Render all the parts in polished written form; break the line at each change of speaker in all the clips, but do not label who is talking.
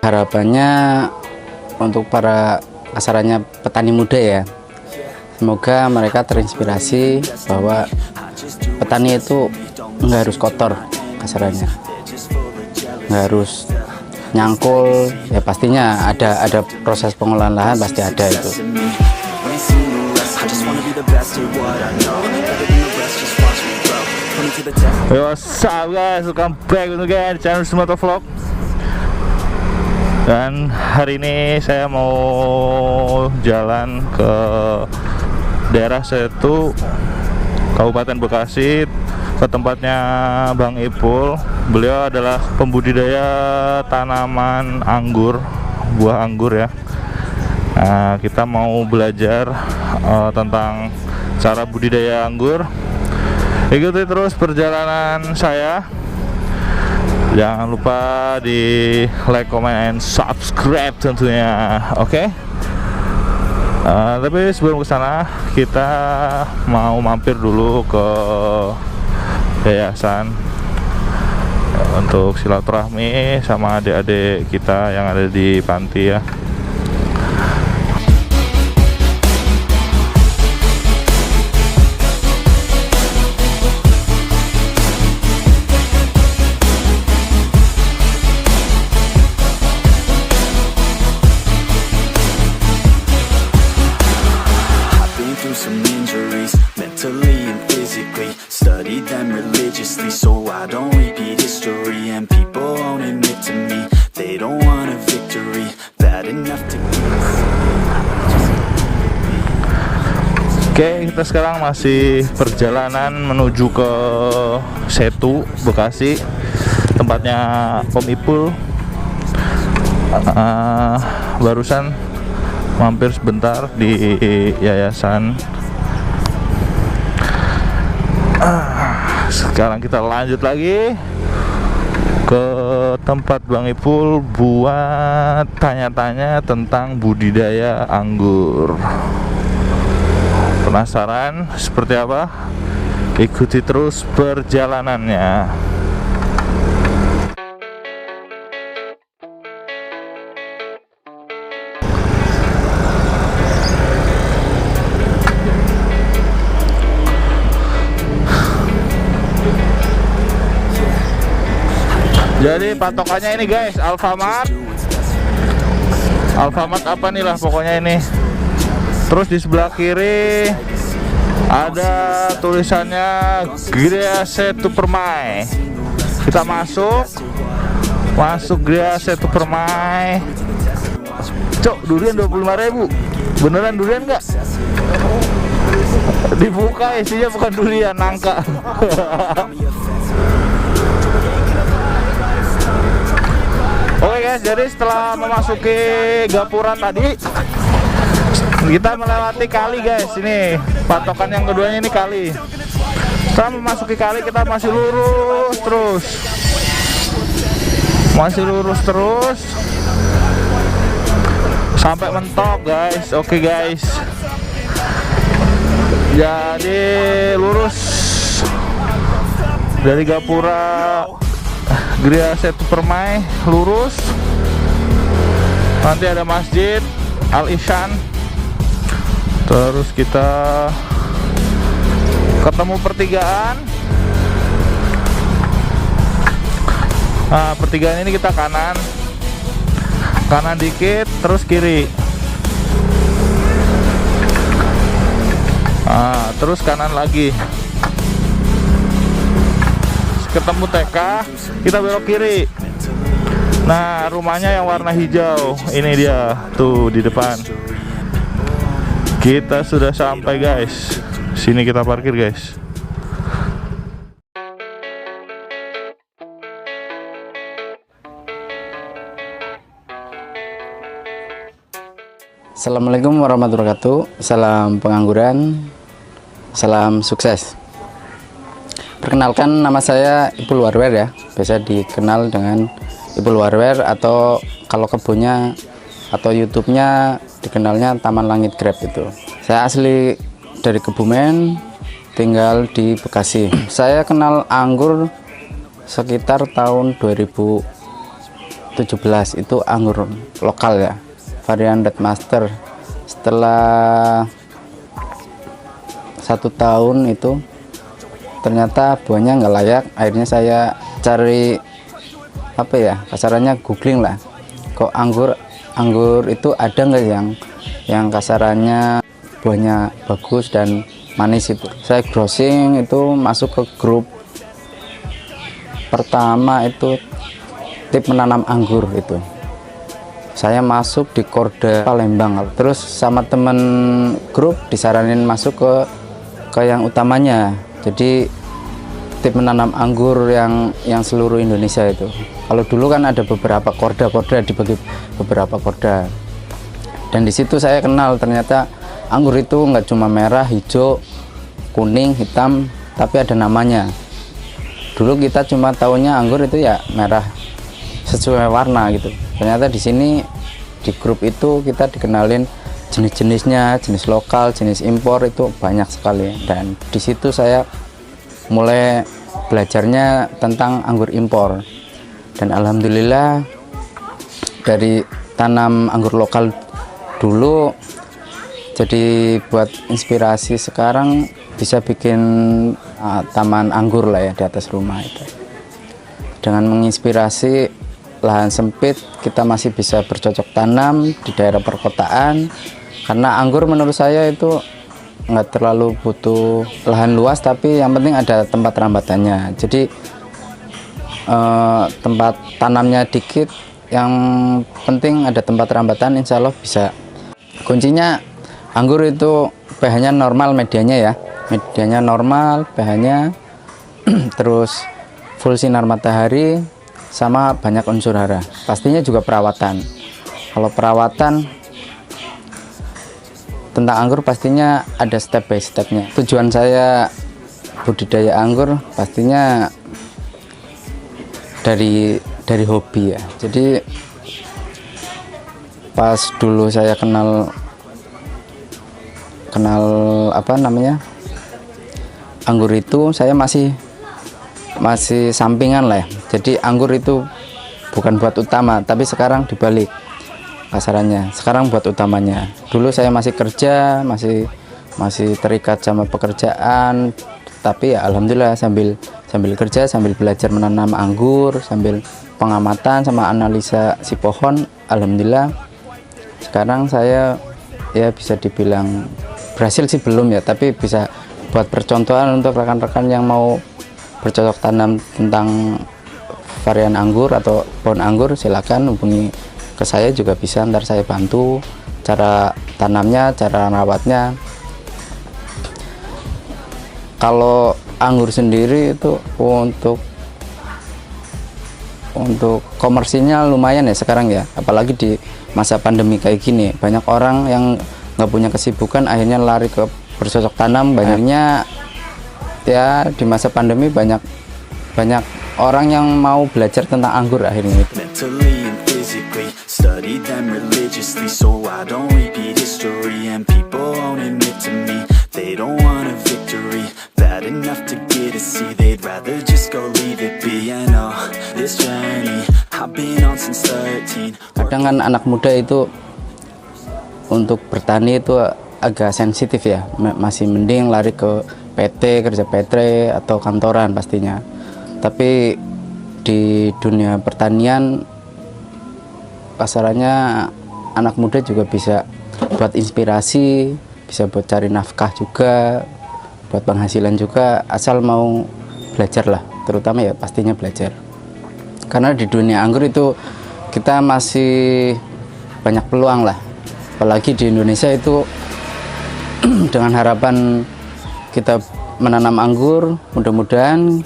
harapannya untuk para kasarannya petani muda ya, semoga mereka terinspirasi bahwa petani itu nggak harus kotor kasarannya, nggak harus nyangkul ya, pastinya ada proses pengolahan lahan, pasti ada itu.
Yo, what's up guys, welcome back again di channel Sumoto Vlog. Dan hari ini saya mau jalan ke daerah Setu, Kabupaten Bekasi, ke tempatnya Bang Ipul. Beliau adalah pembudidaya tanaman anggur, buah anggur ya. Nah, kita mau belajar tentang cara budidaya anggur. Ikuti terus perjalanan saya. Jangan lupa di like, comment, and subscribe tentunya. Oke? Tapi sebelum kesana, kita mau mampir dulu ke yayasan untuk silaturahmi sama adik-adik kita yang ada di panti ya.
Some injuries, mentally and physically. Studied them religiously, so I don't repeat history. And people won't admit to me they don't want a victory bad enough to
Oke, kita sekarang masih perjalanan menuju ke Setu, Bekasi, tempatnya Om Ipul. Barusan mampir sebentar di yayasan. Sekarang kita lanjut lagi ke tempat Bang Ipul buat tanya-tanya tentang budidaya anggur. Penasaran seperti apa? Ikuti terus perjalanannya. Jadi patokannya ini guys, Alfamart apa nih lah pokoknya ini. Terus di sebelah kiri ada tulisannya Gria Setu Permai. Kita masuk Gria Setu Permai. Cok, durian 25.000. Beneran durian nggak? Dibuka isinya bukan durian, nangka. Oke guys, jadi setelah memasuki gapura tadi, kita melewati kali guys. Ini patokan yang keduanya, ini kali. Setelah memasuki kali, kita masih lurus terus sampai mentok guys. Oke guys, jadi lurus dari gapura Gria Setu Permai, lurus, nanti ada Masjid Al Ihsan. Terus kita ketemu pertigaan. Nah, pertigaan ini kita kanan dikit, terus kiri. Nah, terus kanan lagi. Ketemu TK, kita belok kiri. Nah, rumahnya yang warna hijau, ini dia tuh di depan. Kita sudah sampai guys. Sini kita parkir guys.
Assalamualaikum warahmatullahi wabarakatuh. Salam pengangguran, salam sukses. Perkenalkan, nama saya Ipul Warwer ya, biasa dikenal dengan Ipul Warwer, atau kalau kebunnya atau YouTube-nya dikenalnya Taman Langit Grab itu. Saya asli dari Kebumen, tinggal di Bekasi. Saya kenal anggur sekitar tahun 2013 17 itu anggur lokal ya, varian Red Master. Setelah 1 tahun itu ternyata buahnya nggak layak. Akhirnya saya cari apa ya, kasarannya googling lah, kok anggur itu ada nggak yang kasarannya buahnya bagus dan manis. Itu saya browsing, itu masuk ke grup pertama itu tip menanam anggur. Itu saya masuk di Korda Palembang, terus sama temen grup disaranin masuk ke yang utamanya, jadi tip menanam anggur yang seluruh Indonesia itu. Kalau dulu kan ada beberapa korda dibagi beberapa korda, dan di situ saya kenal ternyata anggur itu nggak cuma merah, hijau, kuning, hitam, tapi ada namanya. Dulu kita cuma taunya anggur itu ya merah sesuai warna gitu. Ternyata di sini di grup itu kita dikenalin jenis-jenisnya, jenis lokal, jenis impor itu banyak sekali. Dan di situ saya mulai belajarnya tentang anggur impor. Dan alhamdulillah dari tanam anggur lokal dulu jadi buat inspirasi sekarang bisa bikin taman anggur lah ya di atas rumah itu. Dengan menginspirasi lahan sempit, kita masih bisa bercocok tanam di daerah perkotaan, karena anggur menurut saya itu nggak terlalu butuh lahan luas, tapi yang penting ada tempat rambatannya. Jadi tempat tanamnya dikit, yang penting ada tempat rambatan, insya Allah bisa. Kuncinya anggur itu pH-nya normal, medianya normal pH-nya, terus full sinar matahari, sama banyak unsur hara. Pastinya juga perawatan. Kalau perawatan tentang anggur pastinya ada step by stepnya. Tujuan saya budidaya anggur pastinya dari hobi ya. Jadi pas dulu saya kenal apa namanya anggur itu, saya masih sampingan lah ya. Jadi anggur itu bukan buat utama, tapi sekarang dibalik kasarannya, sekarang buat utamanya. Dulu saya masih kerja, masih terikat sama pekerjaan, tapi ya alhamdulillah sambil kerja, sambil belajar menanam anggur, sambil pengamatan sama analisa si pohon, alhamdulillah sekarang saya ya bisa dibilang berhasil sih belum ya, tapi bisa buat percontohan untuk rekan-rekan yang mau bercocok tanam tentang varian anggur atau pohon anggur. Silakan hubungi ke saya juga bisa, ntar saya bantu cara tanamnya, cara rawatnya. Kalau anggur sendiri itu untuk komersinya lumayan ya sekarang ya, apalagi di masa pandemi kayak gini, banyak orang yang nggak punya kesibukan akhirnya lari ke bercocok tanam. Banyaknya ya di masa pandemi banyak orang yang mau belajar tentang anggur akhirnya itu.
Mentally and physically, study them religiously so I don't repeat history. And people won't admit to me they don't want a victory bad enough to get a C. They'd rather just go leave it be. And this journey I've been on since 13.
Kadang kan anak muda itu untuk bertani itu agak sensitif ya, masih mending lari ke PT, kerja PT atau kantoran pastinya. Tapi di dunia pertanian kasarannya anak muda juga bisa buat inspirasi, bisa buat cari nafkah juga, buat penghasilan juga, asal mau belajar lah, terutama ya pastinya belajar. Karena di dunia anggur itu kita masih banyak peluang lah, apalagi di Indonesia itu dengan harapan kita menanam anggur, mudah-mudahan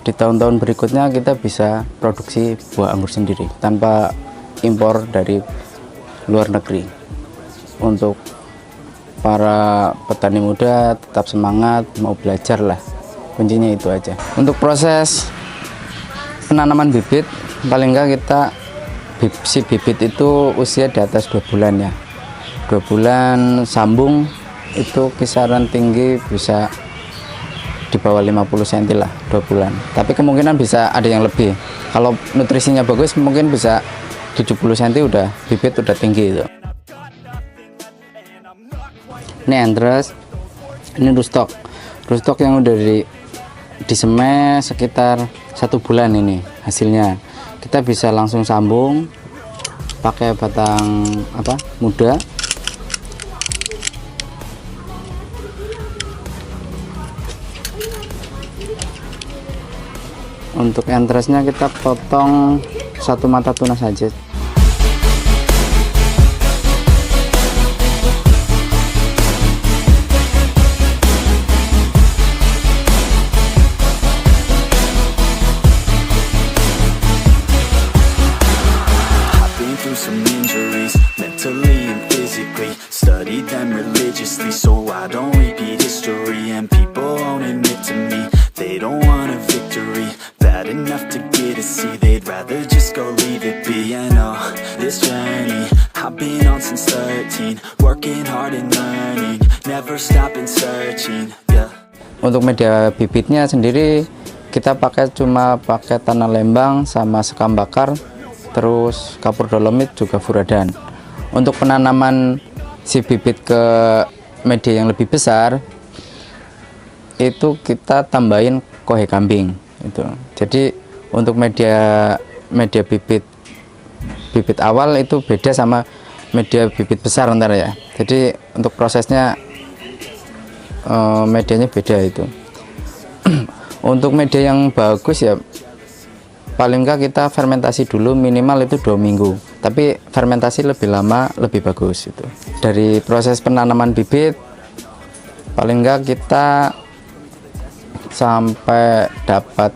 di tahun-tahun berikutnya kita bisa produksi buah anggur sendiri tanpa impor dari luar negeri. Untuk para petani muda tetap semangat, mau belajar lah, kuncinya itu aja. Untuk proses penanaman bibit, paling enggak kita si bibit itu usia di atas 2 bulan ya. 2 bulan sambung itu kisaran tinggi bisa di bawah 50 cm lah 2 bulan, tapi kemungkinan bisa ada yang lebih. Kalau nutrisinya bagus mungkin bisa 70 cm udah bibit udah tinggi itu. Ini Andres, ini rustok yang udah disemai sekitar 1 bulan. Ini hasilnya kita bisa langsung sambung pakai batang muda. Untuk entresnya kita potong 1 mata tunas saja.
Some injuries, mentally and physically. Studied them religiously so I don't repeat history. And people won't admit to me they don't want a victory. Bad enough to get a C, they'd rather just go leave it be. I know this journey I've been on since 13, working hard and learning, never stopping searching, yeah.
Untuk media bibitnya sendiri kita cuma pakai tanah lembang sama sekam bakar, terus kapur dolomit juga furadan. Untuk penanaman si bibit ke media yang lebih besar itu kita tambahin kohe kambing itu. Jadi untuk media bibit awal itu beda sama media bibit besar ntar ya. Jadi untuk prosesnya medianya beda itu. Untuk media yang bagus ya paling enggak kita fermentasi dulu minimal itu 2 minggu, tapi fermentasi lebih lama lebih bagus itu. Dari proses penanaman bibit paling enggak kita sampai dapat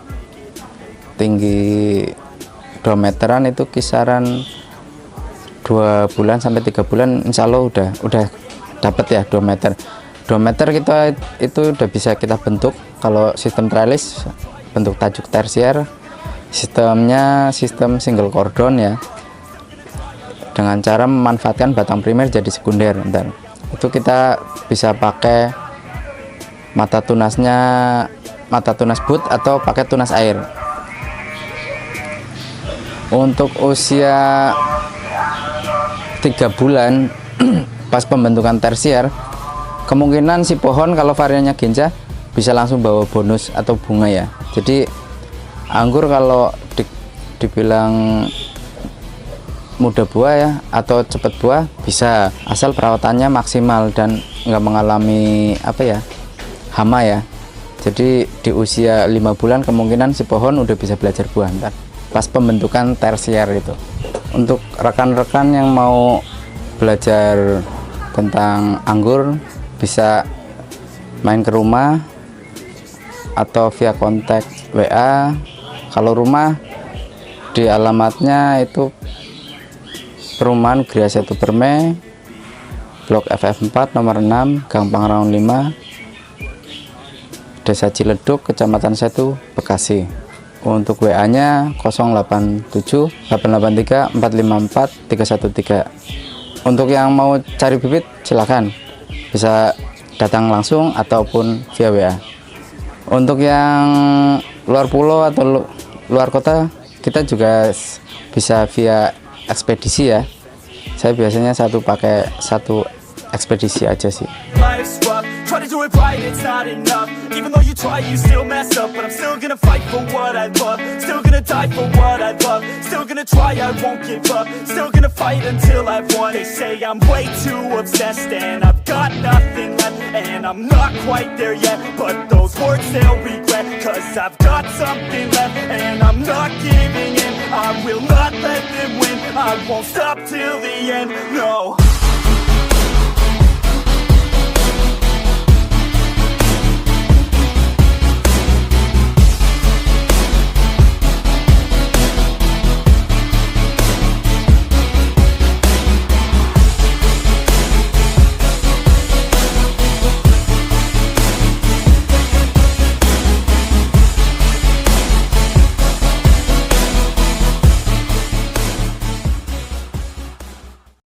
tinggi 2 meteran itu kisaran 2 bulan sampai 3 bulan insya Allah udah dapat ya 2 meter. 2 meter kita itu udah bisa kita bentuk. Kalau sistem trellis bentuk tajuk tersier, sistemnya sistem single cordon ya, dengan cara memanfaatkan batang primer jadi sekunder. Bentar. Itu kita bisa pakai mata tunas but atau pakai tunas air. Untuk usia 3 bulan pas pembentukan tersier, kemungkinan si pohon kalau variannya genja bisa langsung bawa bonus atau bunga ya. Jadi anggur kalau dibilang mudah buah ya atau cepat buah bisa, asal perawatannya maksimal dan nggak mengalami hama ya. Jadi di usia 5 bulan kemungkinan si pohon udah bisa belajar buah ntar pas pembentukan tersier itu. Untuk rekan-rekan yang mau belajar tentang anggur bisa main ke rumah atau via kontak WA. Kalau rumah di alamatnya itu Perumahan Gria 1 Perme, Blok FF4 nomor 6, Gang Pangraun 5, Desa Ciledug, Kecamatan 1, Bekasi. Untuk WA-nya 087 883 454 313. Untuk yang mau cari bibit silakan bisa datang langsung ataupun via WA. Untuk yang luar pulau atau luar kota kita juga bisa via ekspedisi ya. Saya biasanya pakai satu ekspedisi aja sih.
Try to do it right, it's not enough. Even though you try, you still mess up. But I'm still gonna fight for what I love. Still gonna die for what I love. Still gonna try, I won't give up. Still gonna fight until I've won. They say I'm way too obsessed and I've got nothing left. And I'm not quite there yet, but those words they'll regret. Cause I've got something left and I'm not giving in. I will not let them win. I won't stop till the end, no.